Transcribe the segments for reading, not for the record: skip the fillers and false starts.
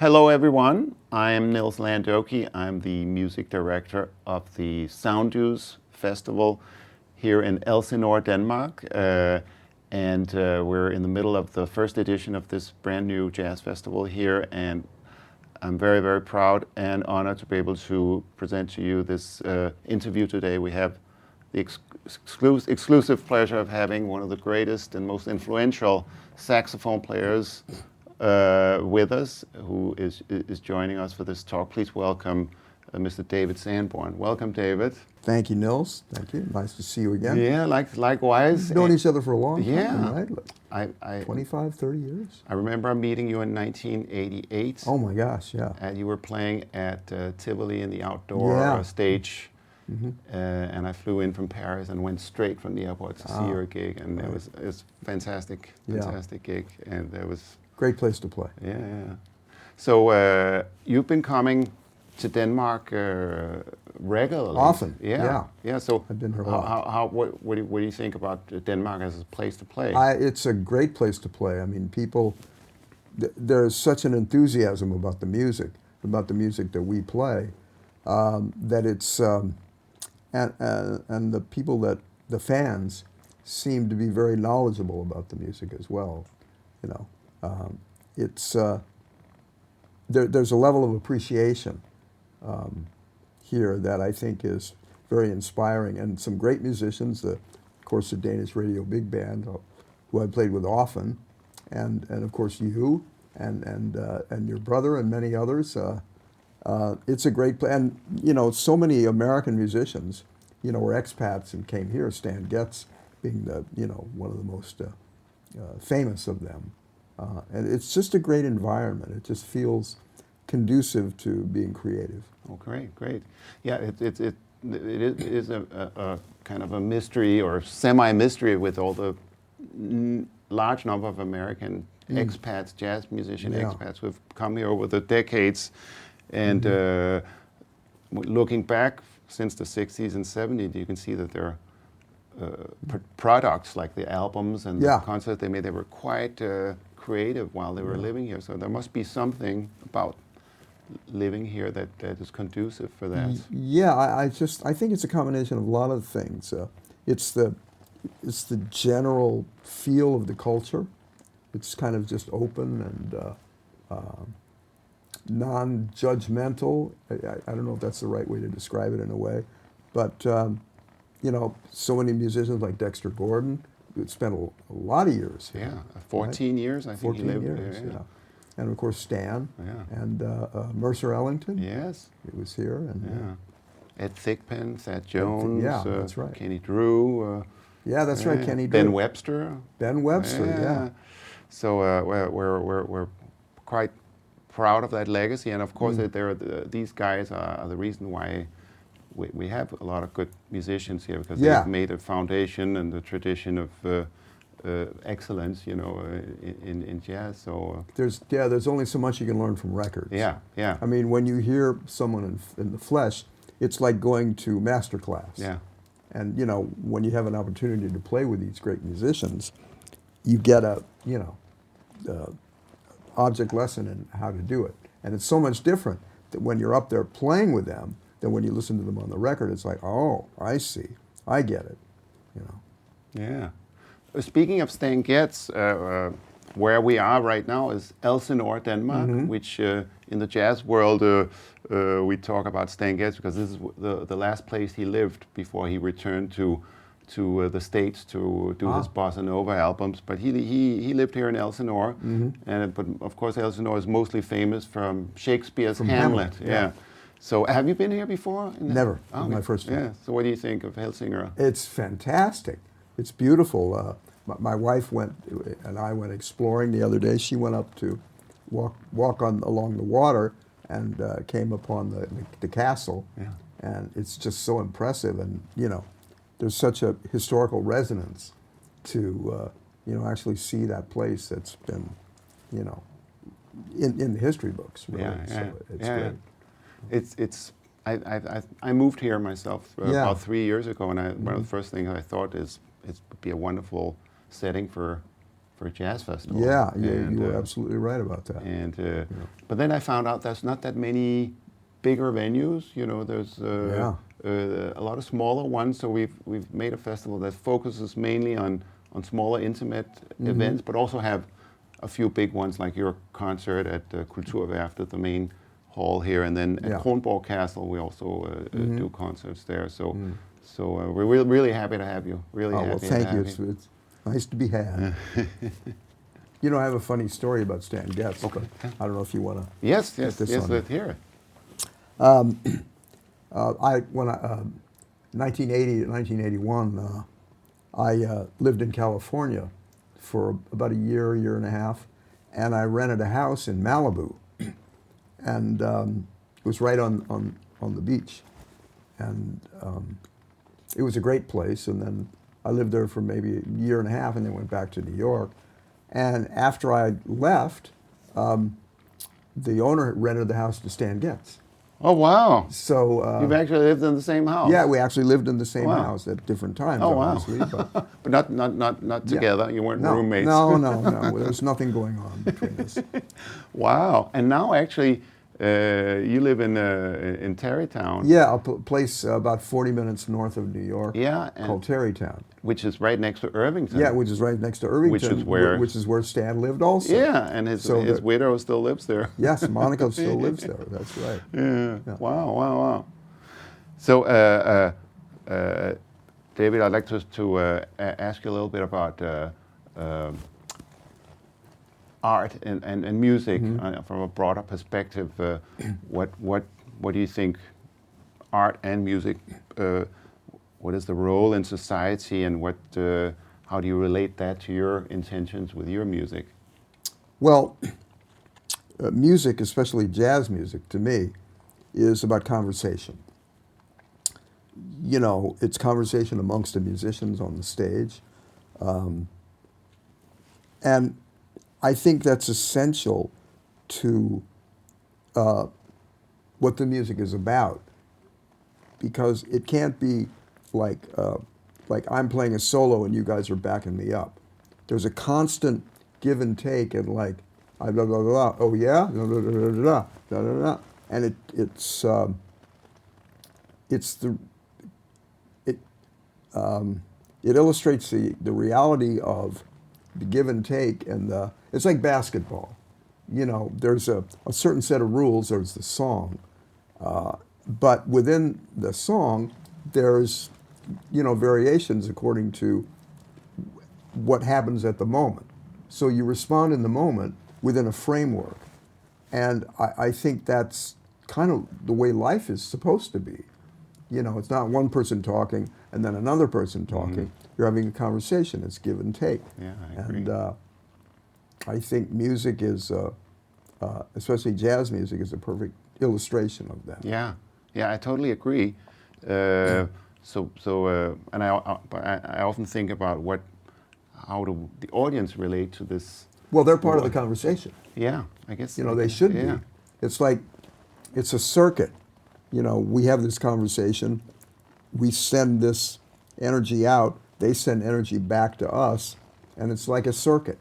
Hello, everyone. I am Nils Landoki. I'm the music director of the Sounduse Festival here in Elsinore, Denmark. We're in the middle of the first edition of this brand new jazz festival here. And I'm very, very proud and honored to be able to present to you this interview today. We have the exclusive pleasure of having one of the greatest and most influential saxophone players with us, who is joining us for this talk. Please welcome Mr. David Sanborn. Welcome, David. Thank you, Nils. Thank you. Nice to see you again. Yeah, likewise. We've known each other for a long time, Yeah. right? 25, 30 years. I remember meeting you in 1988. Oh my gosh, yeah. And you were playing at Tivoli in the outdoor stage. Mm-hmm. And I flew in from Paris and went straight from the airport to see your gig. And it was fantastic gig. And it was... Great place to play. Yeah. So you've been coming to Denmark regularly. Often. Yeah. So I've been here a lot. What do you think about Denmark as a place to play? It's a great place to play. I mean, people, there's such an enthusiasm about the music that we play, that it's, and the people the fans seem to be very knowledgeable about the music as well, you know. There's a level of appreciation here that I think is very inspiring, and some great musicians. Of course, the Danish Radio Big Band, who I played with often, and of course you and your brother and many others. It's a great place, and you know, so many American musicians, you know, were expats and came here. Stan Getz being one of the most famous of them. And it's just a great environment. It just feels conducive to being creative. Oh, great. Yeah, it is a kind of a mystery or semi-mystery with all the large number of American expats, jazz musician expats who have come here over the decades. And looking back since the 60s and 70s, you can see that there are products like the albums and the concerts they made. They were quite creative while they were living here, so there must be something about living here that is conducive for that. Yeah, I think it's a combination of a lot of things. It's the general feel of the culture. It's kind of just open and non-judgmental. I don't know if that's the right way to describe it in a way, but you know, so many musicians like Dexter Gordon spent a lot of years here. Yeah, 14 years I think he lived years, there. Yeah. And of course Stan, and Mercer Ellington. Yes. He was here. And Ed Thigpen, Thad Jones, that's right. Kenny Drew. That's right, Kenny Drew. Ben Webster. Yeah. So we're quite proud of that legacy, and of course these guys are the reason why we have a lot of good musicians here, because they've made a foundation and the tradition of excellence, you know, in jazz. So there's only so much you can learn from records. Yeah. I mean, when you hear someone in the flesh, it's like going to master class. Yeah. And you know, when you have an opportunity to play with these great musicians, you get a object lesson in how to do it, and it's so much different that when you're up there playing with them. Then when you listen to them on the record, it's like, oh, I see, I get it, you know. Yeah. Speaking of Stan Getz, where we are right now is Elsinore, Denmark, which in the jazz world we talk about Stan Getz because this is the last place he lived before he returned to the States to do his bossa nova albums. But he lived here in Elsinore, but of course Elsinore is mostly famous from Shakespeare's Hamlet. Yeah. So have you been here before? Never. My first time. Yeah. So what do you think of Helsingør? It's fantastic. It's beautiful. My wife and I went exploring the other day. She went up to walk along the water and came upon the castle. Yeah. And it's just so impressive. And you know, there's such a historical resonance to actually see that place that's been, you know, in the history books. Really. So it's great. I moved here myself about 3 years ago, and one of the first things I thought is it would be a wonderful setting for for a jazz festival. Yeah, And, you were absolutely right about that. And but then I found out there's not that many bigger venues. You know, there's a lot of smaller ones. So we've made a festival that focuses mainly on smaller, intimate events, but also have a few big ones like your concert at Kulturværftet, the main hall here, and then at Kronborg Castle we also do concerts there. So we're really happy to have you. Really happy. Well, thank you. It's nice to be had. You know, I have a funny story about Stan Getz. Okay. I don't know if you want to. Yes, let's hear it. When 1980 to 1981, I lived in California for about a year and a half, and I rented a house in Malibu, and it was right on the beach, and it was a great place. And then I lived there for maybe a year and a half, and then went back to New York. And after I left, the owner rented the house to Stan Getz. Oh, wow. So you've actually lived in the same house. Yeah, we actually lived in the same house at different times, obviously. But, but not together. You weren't roommates. No. There was nothing going on between us. Wow. And now actually you live in Tarrytown. Yeah, a place about 40 minutes north of New York. Yeah, called Tarrytown. Which is right next to Irvington. Yeah, which is right next to Irvington. Which is where Stan lived also. Yeah, and his widow still lives there. Yes, Monica still lives there. That's right. Yeah. Wow. So, David, I'd like to ask you a little bit about art and music from a broader perspective. What do you think art and music? What is the role in society, and how do you relate that to your intentions with your music? Well, music, especially jazz music, to me, is about conversation. You know, it's conversation amongst the musicians on the stage. And I think that's essential to what the music is about, because it can't be like I'm playing a solo and you guys are backing me up. There's a constant give and take, and like, blah, blah, blah, blah. Oh yeah, blah, blah, blah, blah, blah, blah, blah, blah. And it illustrates the reality of the give and take, and it's like basketball. You know, there's a certain set of rules. There's the song, but within the song, there's variations according to what happens at the moment. So you respond in the moment within a framework. And I think that's kind of the way life is supposed to be. You know, it's not one person talking and then another person talking. You're having a conversation. It's give and take. Yeah, I agree. And I think music is, especially jazz music, is a perfect illustration of that. Yeah, I totally agree. And I often think about how do the audience relate to this? Well, they're part of the conversation. Yeah, I guess. They should be. It's like, it's a circuit. We have this conversation, we send this energy out, they send energy back to us, and it's like a circuit.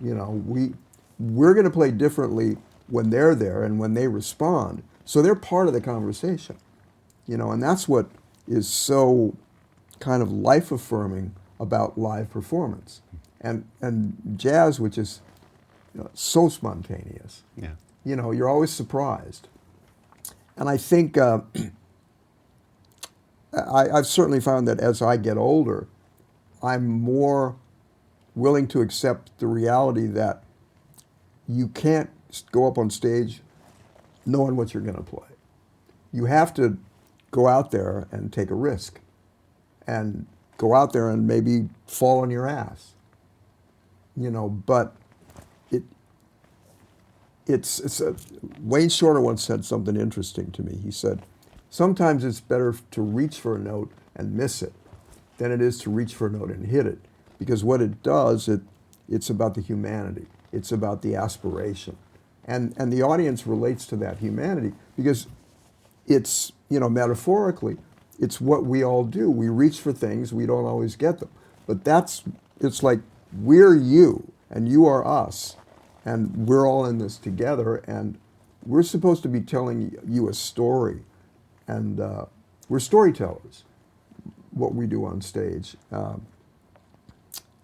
We're going to play differently when they're there and when they respond. So they're part of the conversation. And that's what is so kind of life-affirming about live performance. And jazz, which is so spontaneous. Yeah. You're always surprised. And I think I've certainly found that as I get older, I'm more willing to accept the reality that you can't go up on stage knowing what you're going to play. You have to go out there and take a risk, and go out there and maybe fall on your ass. But Wayne Shorter once said something interesting to me. He said, sometimes it's better to reach for a note and miss it than it is to reach for a note and hit it. Because what it does, it's about the humanity. It's about the aspiration. And the audience relates to that humanity because it's, metaphorically, it's what we all do. We reach for things, we don't always get them. But it's like, we're you, and you are us, and we're all in this together, and we're supposed to be telling you a story, and we're storytellers, what we do on stage.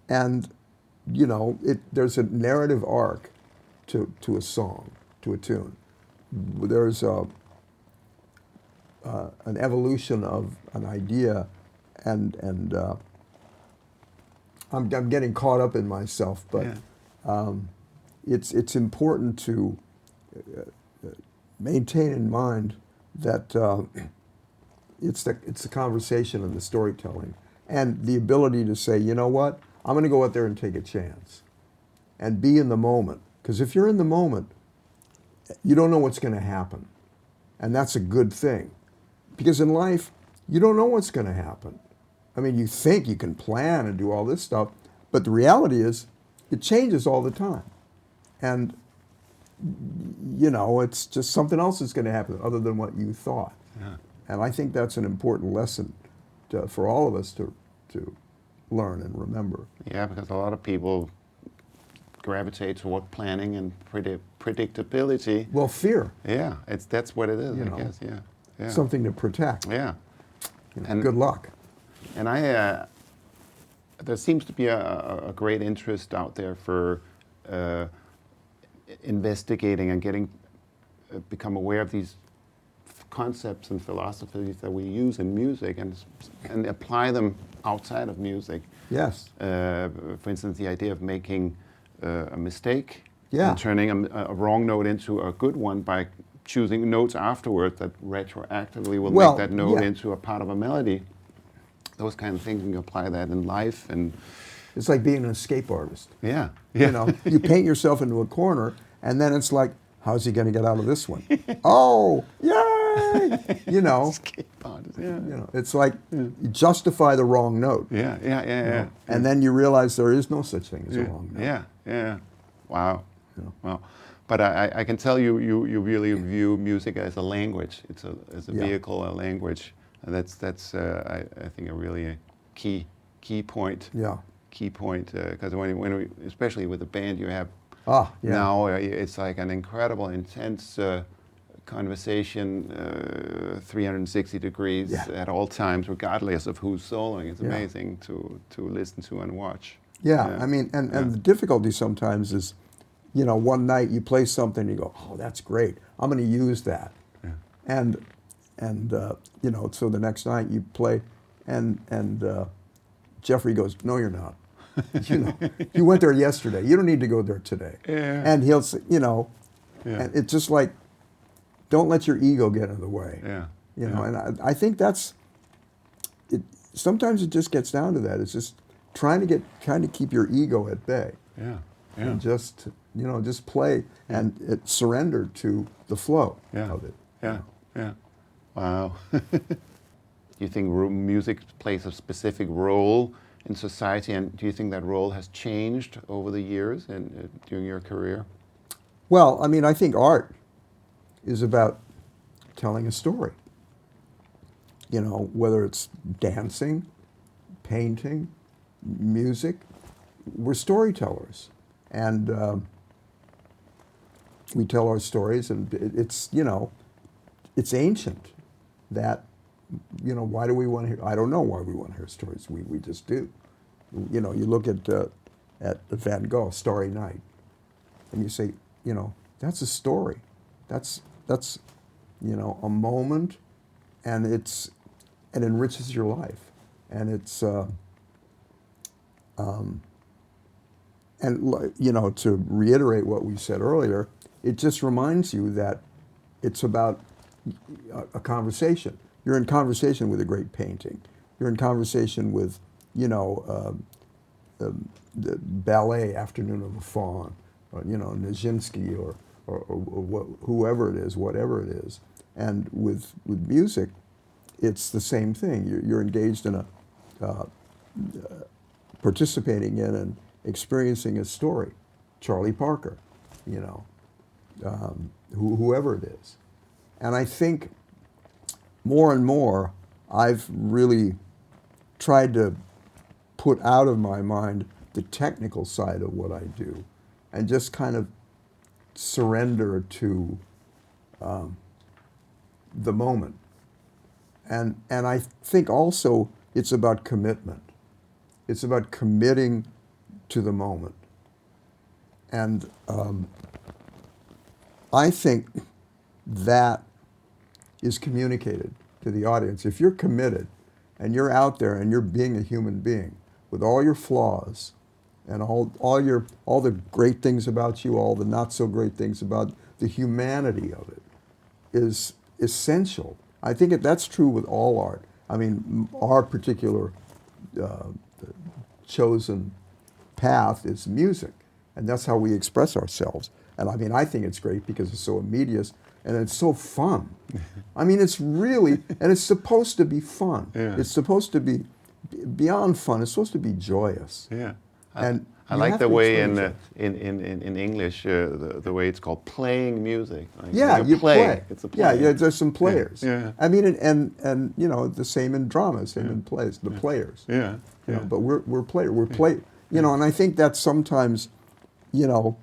And, you know, there's a narrative arc to a song, to a tune. There's an evolution of an idea, and I'm getting caught up in myself, but it's important to maintain in mind that it's the conversation and the storytelling, and the ability to say, you know what, I'm going to go out there and take a chance, and be in the moment. Because if you're in the moment, you don't know what's going to happen, and that's a good thing. Because in life, you don't know what's going to happen. I mean, you think you can plan and do all this stuff, but the reality is, it changes all the time. And, you know, it's just something else is going to happen other than what you thought. Yeah. And I think that's an important lesson for all of us to learn and remember. Yeah, because a lot of people gravitate toward planning and predictability. Well, fear. Yeah, that's what it is, You I know, guess. Yeah. Yeah. Something to protect. Yeah. You know, And good luck. And there seems to be a great interest out there for investigating and become aware of these concepts and philosophies that we use in music and apply them outside of music. Yes. For instance, the idea of making a mistake Yeah. and turning a wrong note into a good one by choosing notes afterwards that retroactively will make that note into a part of a melody. Those kind of things, you can apply that in life. And It's like being an escape artist. yeah. You know, you paint yourself into a corner, and then it's like, how's he going to get out of this one? Oh, yay! You know, Escape artist, yeah. you know, it's like you justify the wrong note. Yeah. And then you realize there is no such thing as a wrong note. Yeah. Wow. You know. Wow. But I can tell you really view music as a language. It's a vehicle, a language. And that's I think a really key point. Yeah. Key point, because when we, especially with the band you have now, it's like an incredible, intense conversation, 360 degrees at all times, regardless of who's soloing. It's amazing to listen to and watch. Yeah, I mean, and the difficulty sometimes is, you know, one night you play something, you go, oh, that's great, I'm going to use that. Yeah. And you know, so the next night you play, and Jeffrey goes, no, you're not. You know, you went there yesterday. You don't need to go there today. Yeah. And he'll say, you know, and it's just like, don't let your ego get in the way. Yeah. You know, and I think that's it. Sometimes it just gets down to that. It's just trying to keep your ego at bay. Yeah. And just, you know, just play and surrender to the flow of it. Yeah. Yeah. Wow. Do you think music plays a specific role in society, and do you think that role has changed over the years and during your career? Well, I mean, I think art is about telling a story. You know, whether it's dancing, painting, music, we're storytellers. And we tell our stories, and it's, you know, it's ancient that, you know, why do we want to hear? I don't know why we want to hear stories. We just do. You know, you look at Van Gogh, Starry Night, and you say, you know, that's a story. That's you know, a moment, and it enriches your life, and it's and you know, to reiterate what we said earlier, it just reminds you that it's about a conversation. You're in conversation with a great painting. You're in conversation with, you know, the ballet Afternoon of the Faun, or, you know, Nijinsky, or whoever it is, whatever it is. And with music, it's the same thing. You're engaged in participating in and experiencing a story. Charlie Parker, you know, whoever it is. And I think more and more, I've really tried to put out of my mind the technical side of what I do, and just kind of surrender to the moment. And I think also it's about commitment. It's about committing to the moment. And I think that is communicated to the audience. If you're committed and you're out there and you're being a human being with all your flaws and all the great things about you, all the not so great things about the humanity of it is essential. I think that's true with all art. I mean, our particular chosen path is music, and that's how we express ourselves. And I mean, I think it's great because it's so immediate and it's so fun. I mean, it's really, and it's supposed to be fun. Yeah. It's supposed to be beyond fun. It's supposed to be joyous. Yeah. And I you like have the to way experience in English, the way it's called playing music. Like yeah, you play. It's a play. Yeah, there's some players. Yeah. I mean, and you know, the same in drama, same in plays, the players. Yeah. You know, but we're players. We're play. You know, and I think that sometimes, you know,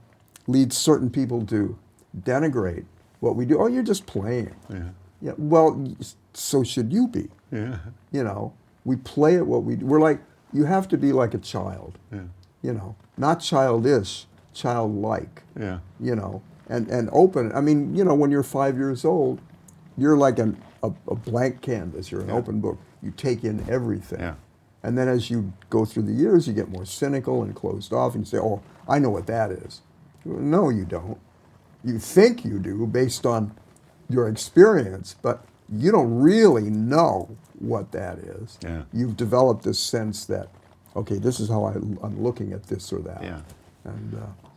leads certain people to denigrate what we do. Oh, you're just playing. Yeah. Yeah. Well, so should you be. Yeah. You know, we play at what we do. We're like, you have to be like a child. Yeah. You know, not childish, childlike. Yeah. You know, and open. I mean, you know, when you're 5 years old, you're like a blank canvas. You're an open book. You take in everything. Yeah. And then as you go through the years, you get more cynical and closed off, and you say, oh, I know what that is. No, you don't. You think you do based on your experience, but you don't really know what that is. Yeah. You've developed this sense that, okay, this is how I'm looking at this or that. Yeah.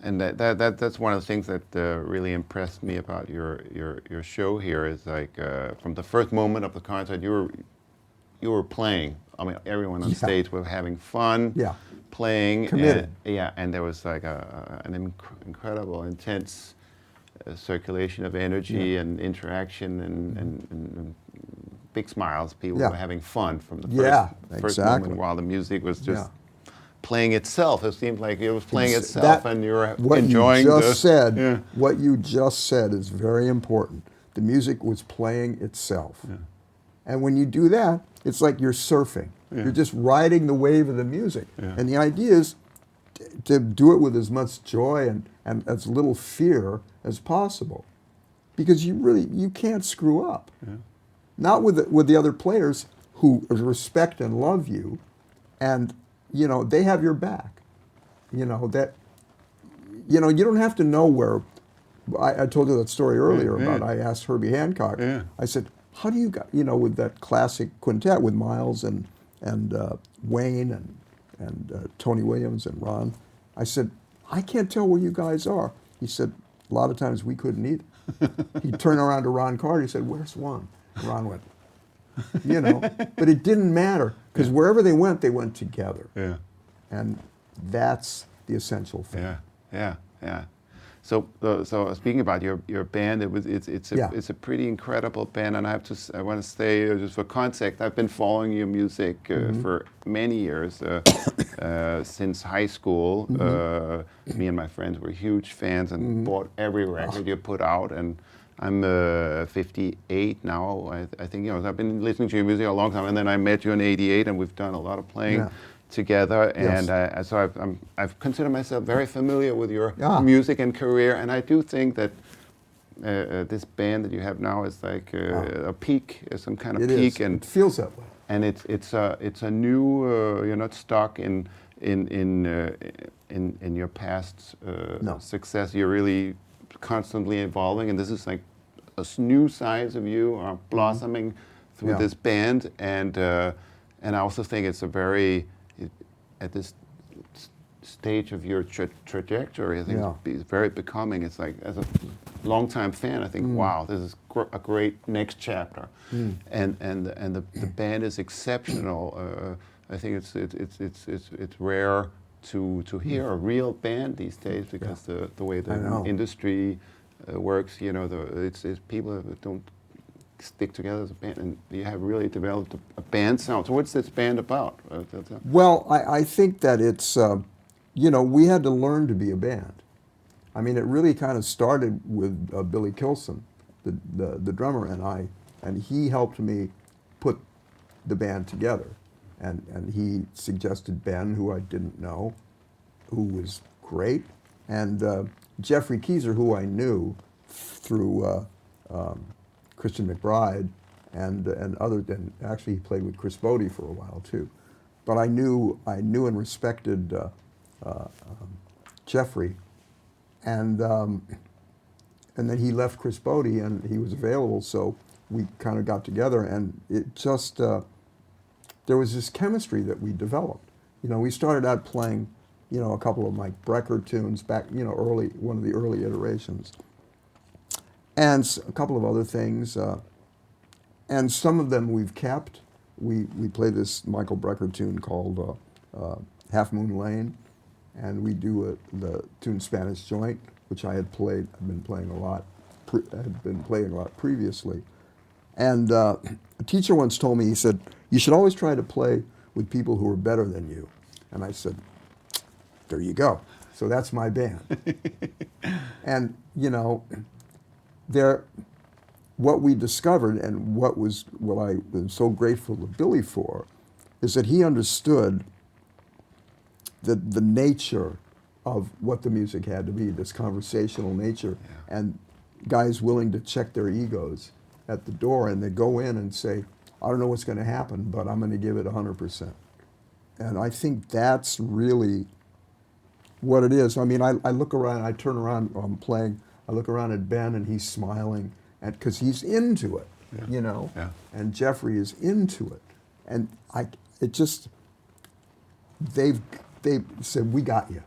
And That's one of the things that really impressed me about your show here is like from the first moment of the concert you were playing. I mean, everyone on stage were having fun, playing, committed. And there was like an incredible, intense circulation of energy and interaction and big smiles. People were having fun from the first moment while the music was just playing itself. It seemed like it was playing itself, and you were enjoying What you just said is very important. The music was playing itself. Yeah. And when you do that, it's like you're surfing. Yeah. You're just riding the wave of the music. Yeah. And the idea is to do it with as much joy and as little fear as possible. Because you can't screw up. Yeah. Not with the other players who respect and love you, and you know, they have your back. You know, you don't have to know where. I told you that story earlier about I asked Herbie Hancock. Yeah. I said, how do you got, you know, with that classic quintet with Miles and Wayne and Tony Williams and Ron, I said, I can't tell where you guys are. He said, a lot of times we couldn't either. He'd turn around to Ron Carter, he said, where's one? And Ron went, you know, but it didn't matter because wherever they went together. Yeah. And that's the essential thing. Yeah. So speaking about your band, it's a pretty incredible band, and I want to say just for context, I've been following your music for many years since high school. Me and my friends were huge fans and bought every record you put out, and I'm 58 now. I think, you know, I've been listening to your music a long time, and then I met you in '88, and we've done a lot of playing together. And so I've considered myself very familiar with your music and career, and I do think that this band that you have now is like a peak, some kind of peak, and it feels that way. And it's a new. You're not stuck in your past success. You're really constantly evolving, and this is like a new sides of you are blossoming through this band, and I also think it's a very at this stage of your trajectory, I think it's very becoming. It's like, as a longtime fan, I think, wow, this is a great next chapter, and the band is exceptional. I think it's rare to hear a real band these days because the way the industry works, you know, it's people don't stick together as a band, and you have really developed a band sound. So what's this band about? Well, I think that it's we had to learn to be a band. I mean, it really kind of started with Billy Kilson, the drummer, and he helped me put the band together. And he suggested Ben, who I didn't know, who was great, and Jeffrey Keyser, who I knew through Christian McBride and actually he played with Chris Bodie for a while too. But I knew and respected Jeffrey, and then he left Chris Bodie and he was available, so we kind of got together, and it just there was this chemistry that we developed. We started out playing, a couple of Mike Brecker tunes back, early, one of the early iterations, and a couple of other things, and some of them we've kept. We play this Michael Brecker tune called Half Moon Lane, and we do the tune Spanish Joint, which I've been playing a lot previously. And a teacher once told me, he said, you should always try to play with people who are better than you. And I said, there you go. So that's my band. And, what we discovered and what I was so grateful to Billy for is that he understood the nature of what the music had to be, this conversational nature, and guys willing to check their egos at the door, and they go in and say, I don't know what's going to happen, but I'm going to give it 100%. And I think that's really what it is. I mean, I look around, I turn around while I'm playing, I look around at Ben and he's smiling, because he's into it, Yeah. and Jeffrey is into it. And they said, we got you,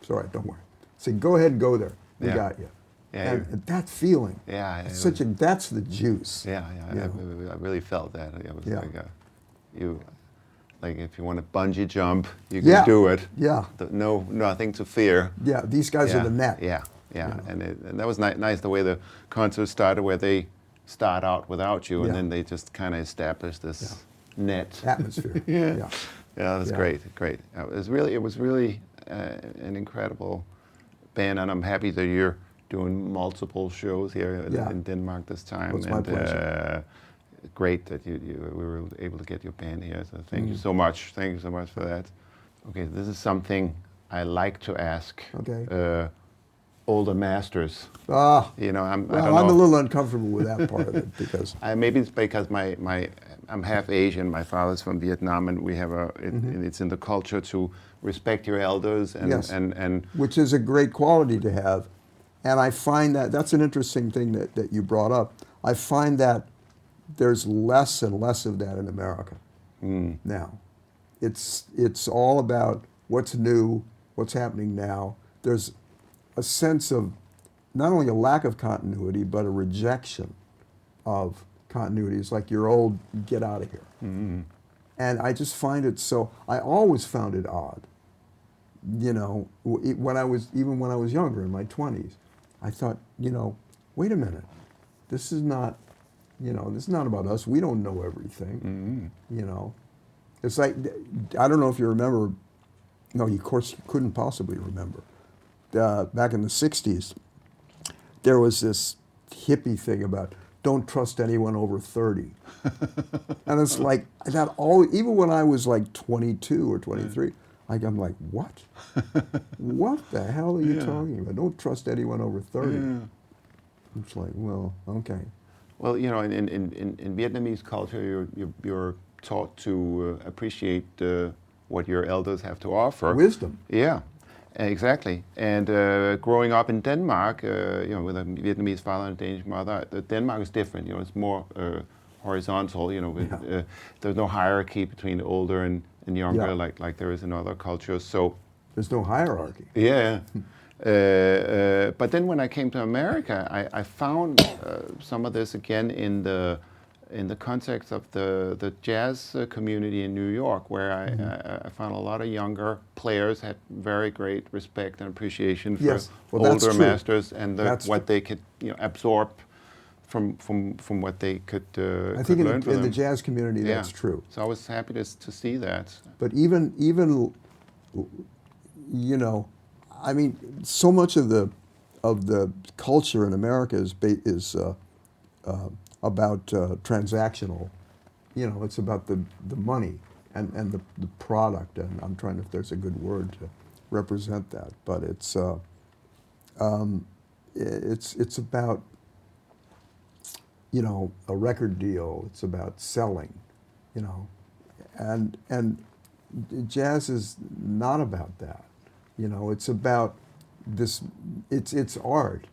It's all right, don't worry. Say, go ahead and go there, we got you. Yeah, and that feeling, that's the juice. I really felt that. It was Yeah. like if you want to bungee jump, you can do it. Yeah. Nothing to fear. Yeah, these guys are the net. Yeah. And that was nice the way the concert started, where they start out without you, and then they just kind of establish this net atmosphere. Yeah, that was great. It was really an incredible band, and I'm happy that you're doing multiple shows here in Denmark this time. Well, it's my pleasure. Great that we were able to get your band here. So thank you so much. Thank you so much for that. Okay, this is something I like to ask. Okay. Older masters. I'm a little uncomfortable with that part of it because maybe it's because I'm half Asian. My father's from Vietnam, and we have it's in the culture to respect your elders and which is a great quality to have. And I find that's an interesting thing that you brought up. I find that there's less and less of that in America now. It's all about what's new, what's happening now. There's a sense of not only a lack of continuity, but a rejection of continuity. It's like you're old, get out of here. Mm-hmm. And I just find it I always found it odd. When I was younger, in my 20s, I thought, wait a minute, this is not about us. We don't know everything. Mm-hmm. It's like, I don't know if you remember. No, of course you couldn't possibly remember. Back in the 60s, there was this hippie thing about don't trust anyone over 30. And it's like that even when I was like 22 or 23, I'm like, what? What the hell are you talking about? Don't trust anyone over 30. Yeah. It's like, well, okay. Well, in Vietnamese culture, you're taught to appreciate what your elders have to offer. Wisdom. Yeah. Exactly. And growing up in Denmark, with a Vietnamese father and a Danish mother, Denmark is different. It's more horizontal. There's no hierarchy between older and younger, like there is in other cultures. So there's no hierarchy. Yeah. But then when I came to America, I found some of this again in the context of the jazz community in New York, where I found a lot of younger players had very great respect and appreciation for older masters and what they could absorb from what they could I think learn from in them. the jazz community that's true. So I was happy to see that. But even you know, I mean, so much of the culture in America is about transactional. You know, it's about the money and the product, and I'm trying to, if there's a good word to represent that, but it's about, you know, a record deal. It's about selling, you know, and jazz is not about that. You know, it's about this. It's art,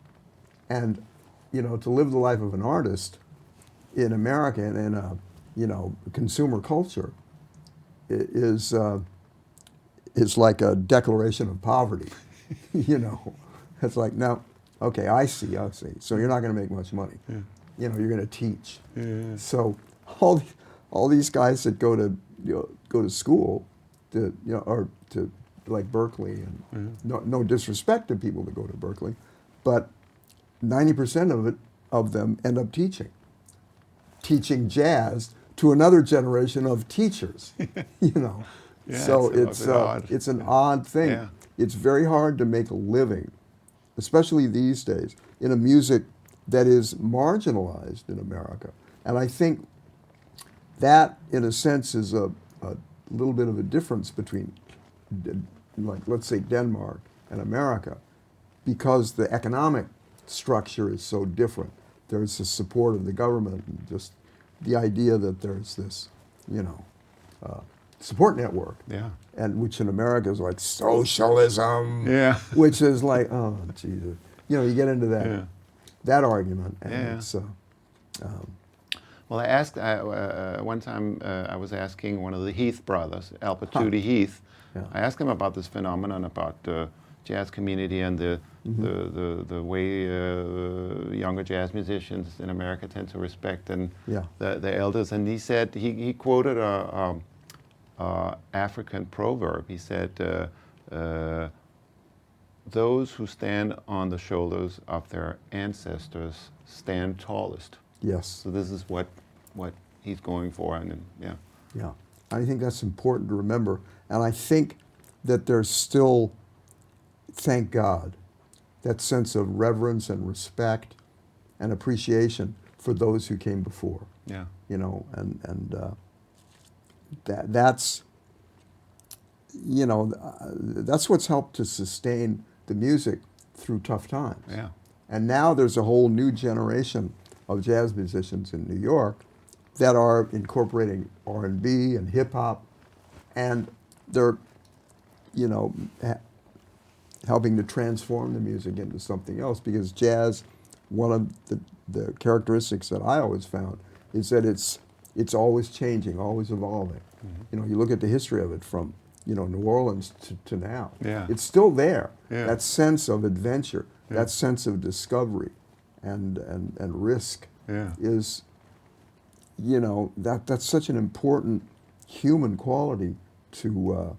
and you know, to live the life of an artist in America and in a, you know, consumer culture is like a declaration of poverty. You know, it's like, no, okay, I see. So you're not going to make much money. Yeah. You know, you're going to teach. Yeah. So all these guys that go to school, to, you know, or to like Berkeley, and no disrespect to people that go to Berkeley, but 90% of them end up teaching jazz to another generation of teachers. You know, Yeah, so it's odd. it's an odd thing. Yeah. It's very hard to make a living, especially these days, in a music that is marginalized in America. And I think that, in a sense, is a little bit of a difference between, like, let's say, Denmark and America, because the economic structure is so different. There's the support of the government, and just the idea that there's this, you know, support network, Yeah. and which in America is like socialism, Yeah. which is like, oh Jesus, you know, you get into that Yeah. that argument, and Yeah. it's Well, I asked one time. I was asking one of the Heath brothers, Albert Tootie Heath. Yeah. I asked him about this phenomenon about the jazz community and the way younger jazz musicians in America tend to respect and Yeah. the elders. And he said he quoted a African proverb. He said, "Those who stand on the shoulders of their ancestors stand tallest." yes, So this is what he's going for, and yeah, yeah. I think that's important to remember, and I think that there's still, thank God, that sense of reverence and respect and appreciation for those who came before. yeah, You know, and that's, you know, that's what's helped to sustain the music through tough times. yeah, And now there's a whole new generation of jazz musicians in New York that are incorporating R&B and hip hop, and they're, you know, helping to transform the music into something else. Because jazz, one of the characteristics that I always found is that it's always changing, always evolving. You know, you look at the history of it from, you know, New Orleans to now. Yeah. It's still there. Yeah. That sense of adventure, Yeah. that sense of discovery and risk yeah, is, you know, that's such an important human quality to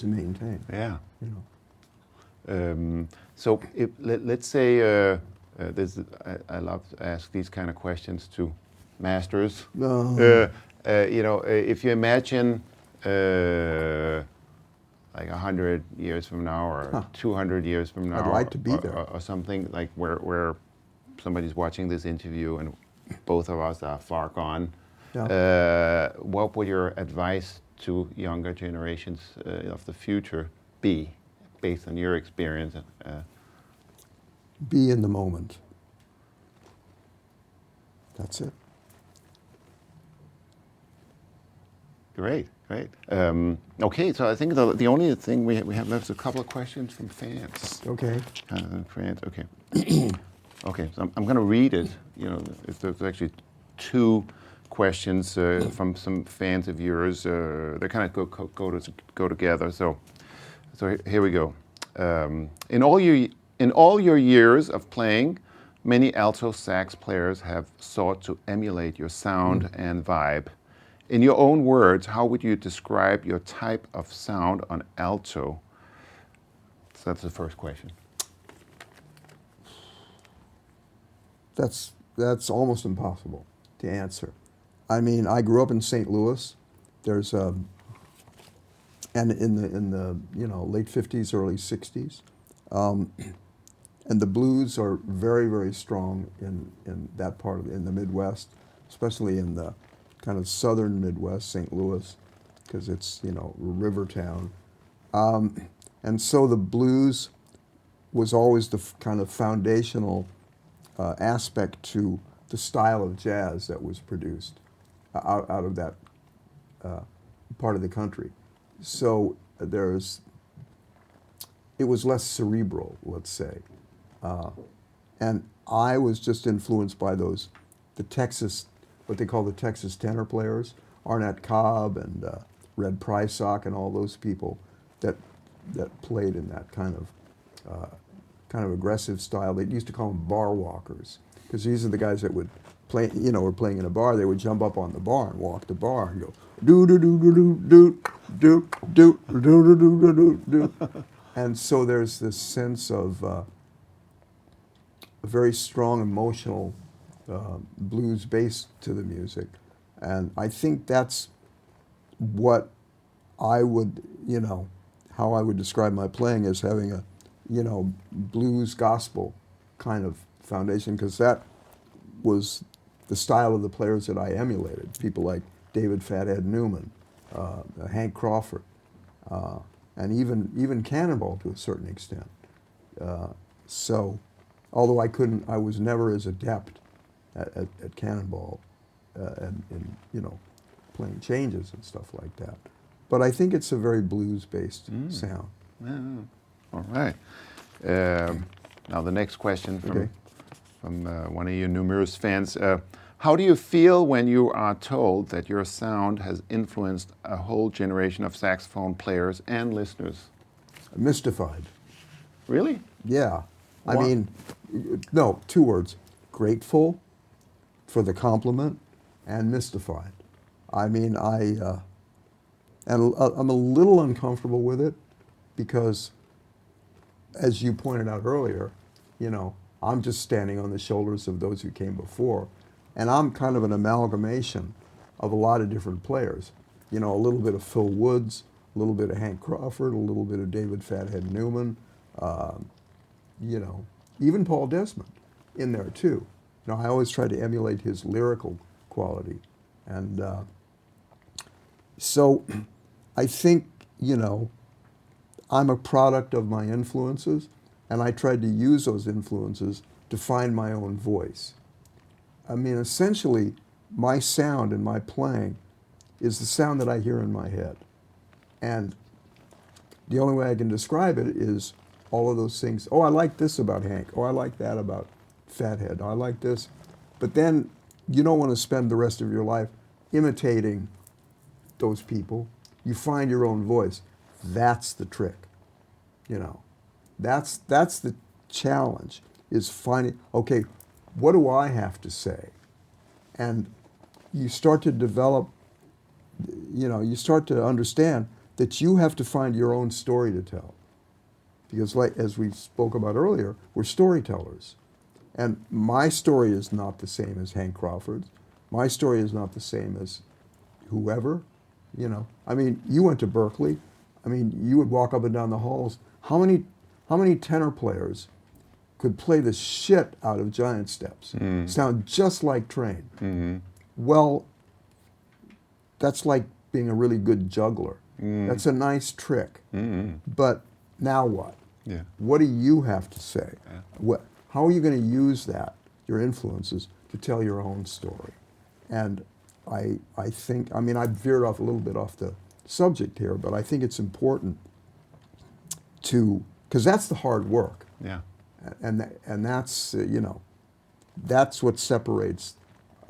maintain. yeah. You know. So if, let's say this, I love to ask these kind of questions to masters. You know, if you imagine like 100 years from now or 200 years from now, I'd like to be there. or something like where somebody's watching this interview and both of us are far gone. Yeah. What would your advice to younger generations of the future be, based on your experience? Be in the moment. That's it. Great, great. Okay, so I think the only thing we have left is a couple of questions from fans. Okay. Fans, okay. Okay, so I'm going to read it. You know, there's actually two questions from some fans of yours. They kind of go together. So here we go. In all your years of playing, many alto sax players have sought to emulate your sound and vibe. In your own words, how would you describe your type of sound on alto? So that's the first question. That's almost impossible to answer. I mean, I grew up in St. Louis. There's and in the late 50s, early 60s. And the blues are very, very strong in that part in the Midwest, especially in the kind of southern Midwest, St. Louis, because it's, river town. And so the blues was always the kind of foundational aspect to the style of jazz that was produced out of that part of the country. So it was less cerebral, let's say. And I was just influenced by the Texas, what they call the Texas tenor players, Arnett Cobb and Red Prysock and all those people that played in that kind of aggressive style. They used to call them bar walkers, because these are the guys that would play, were playing in a bar. They would jump up on the bar and walk the bar and go do do do do do do do do do do do do. And so there's this sense of a very strong emotional blues base to the music, and I think that's what I would, how I would describe my playing as having a, blues gospel kind of foundation, because that was the style of the players that I emulated. People like David Fathead Newman, Hank Crawford, and even Cannonball to a certain extent. So, although I was never as adept at Cannonball and in playing changes and stuff like that. But I think it's a very blues-based sound. Yeah. All right. Now the next question from one of your numerous fans. How do you feel when you are told that your sound has influenced a whole generation of saxophone players and listeners? Mystified. Really? Yeah. Why? I mean, no, 2 words. Grateful for the compliment and mystified. I mean, and I'm a little uncomfortable with it because, as you pointed out earlier, I'm just standing on the shoulders of those who came before. And I'm kind of an amalgamation of a lot of different players. A little bit of Phil Woods, a little bit of Hank Crawford, a little bit of David Fathead Newman, even Paul Desmond in there too. I always try to emulate his lyrical quality. And so I think, I'm a product of my influences, and I tried to use those influences to find my own voice. I mean, essentially, my sound and my playing is the sound that I hear in my head. And the only way I can describe it is all of those things. Oh, I like this about Hank. Oh, I like that about Fathead. Oh, I like this. But then you don't want to spend the rest of your life imitating those people. You find your own voice. That's the trick. That's the challenge, is finding, okay, what do I have to say? And you start to develop, you start to understand that you have to find your own story to tell. Because as we spoke about earlier, we're storytellers. And my story is not the same as Hank Crawford's. My story is not the same as whoever, I mean, you went to Berkeley. I mean, you would walk up and down the halls. How many tenor players could play the shit out of Giant Steps? Sound just like Train. Mm-hmm. Well, that's like being a really good juggler. That's a nice trick. But now what? Yeah. What do you have to say? Yeah. How are you going to use that, your influences, to tell your own story? And I think, I mean, I veered off a little bit off the subject here, but I think it's important because that's the hard work. Yeah. And that's, that's what separates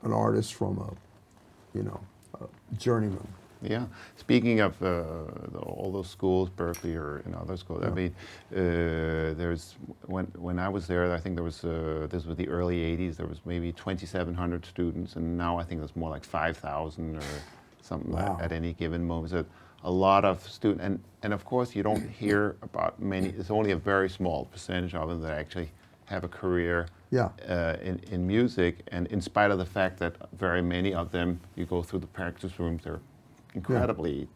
an artist from a journeyman. Yeah. Speaking of all those schools, Berkeley or other schools, I mean, there's when I was there, I think there was this was the early '80s. There was maybe 2,700 students, and now I think there's more like 5,000 or something at any given moment. So a lot of students, and of course you don't hear about many. It's only a very small percentage of them that actually have a career in music, and in spite of the fact that very many of them, you go through the practice rooms, they're incredibly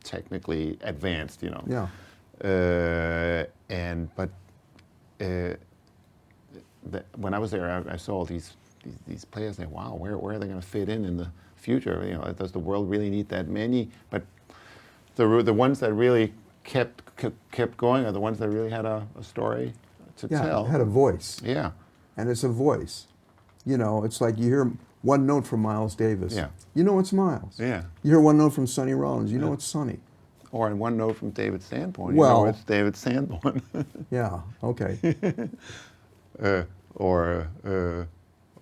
technically advanced, you know. Yeah. When I was there, I saw all these players. There, wow, where are they going to fit in the future? You know, does the world really need that many? But the ones that really kept going are the ones that really had a story to tell. Had a voice. Yeah. And it's a voice. You know, it's like you hear one note from Miles Davis. Yeah. You know it's Miles. Yeah. You hear one note from Sonny Rollins. You know it's Sonny. Or in one note from David Sanborn. Well, you know it's David Sanborn. Yeah. Okay.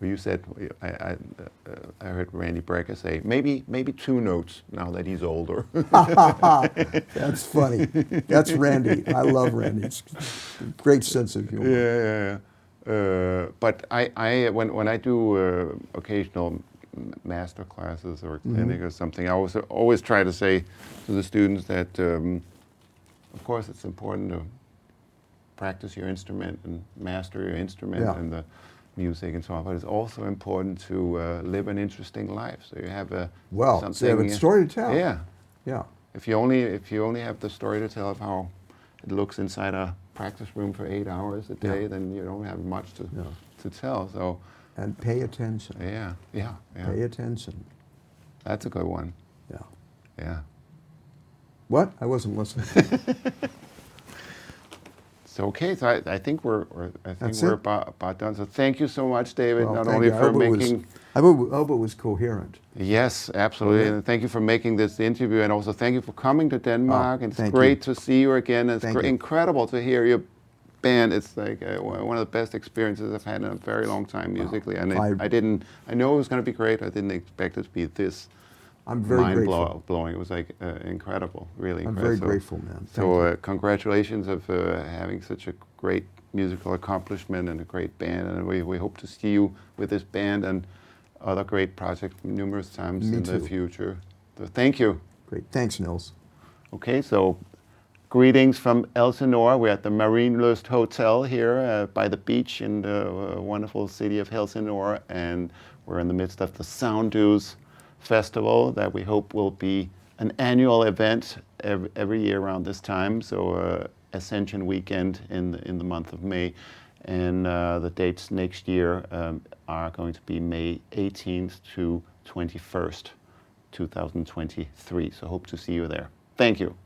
You said I heard Randy Brecker say maybe 2 notes now that he's older. That's funny. That's Randy. I love Randy. It's great sense of humor. Yeah. But when I do occasional master classes or clinic or something, I always try to say to the students that of course it's important to practice your instrument and master your instrument and the music and so on, but it's also important to live an interesting life. So you have something. So you have a story to tell. Yeah. Yeah. If you only have the story to tell of how it looks inside a practice room for 8 hours a day, then you don't have much to tell. So. And pay attention. Yeah. Pay attention. That's a good one. Yeah. Yeah. What? I wasn't listening. So okay, so I think we're about done. So thank you so much, David, Well, not thank only you. for making. I hope it was coherent. Yes, absolutely, Okay. and thank you for making this interview, and also thank you for coming to Denmark. And it's thank great you. to see you again. It's Thank you. incredible to hear your band. It's like one of the best experiences I've had in a very long time musically, and I know it was going to be great. I didn't expect it to be this. I'm very grateful. Blowing. It was like incredible, really I'm incredible. very grateful, man. So congratulations of having such a great musical accomplishment and a great band, and we hope to see you with this band and other great projects numerous times in the future. So thank you. Great. Thanks, Nils. Okay, so greetings from Elsinore. We're at the Marienlyst Hotel here by the beach in the wonderful city of Helsingør, and we're in the midst of the Sound Dues Festival that we hope will be an annual event every year around this time. So Ascension weekend in the month of May, and the dates next year are going to be May 18th to 21st, 2023. So hope to see you there. Thank you.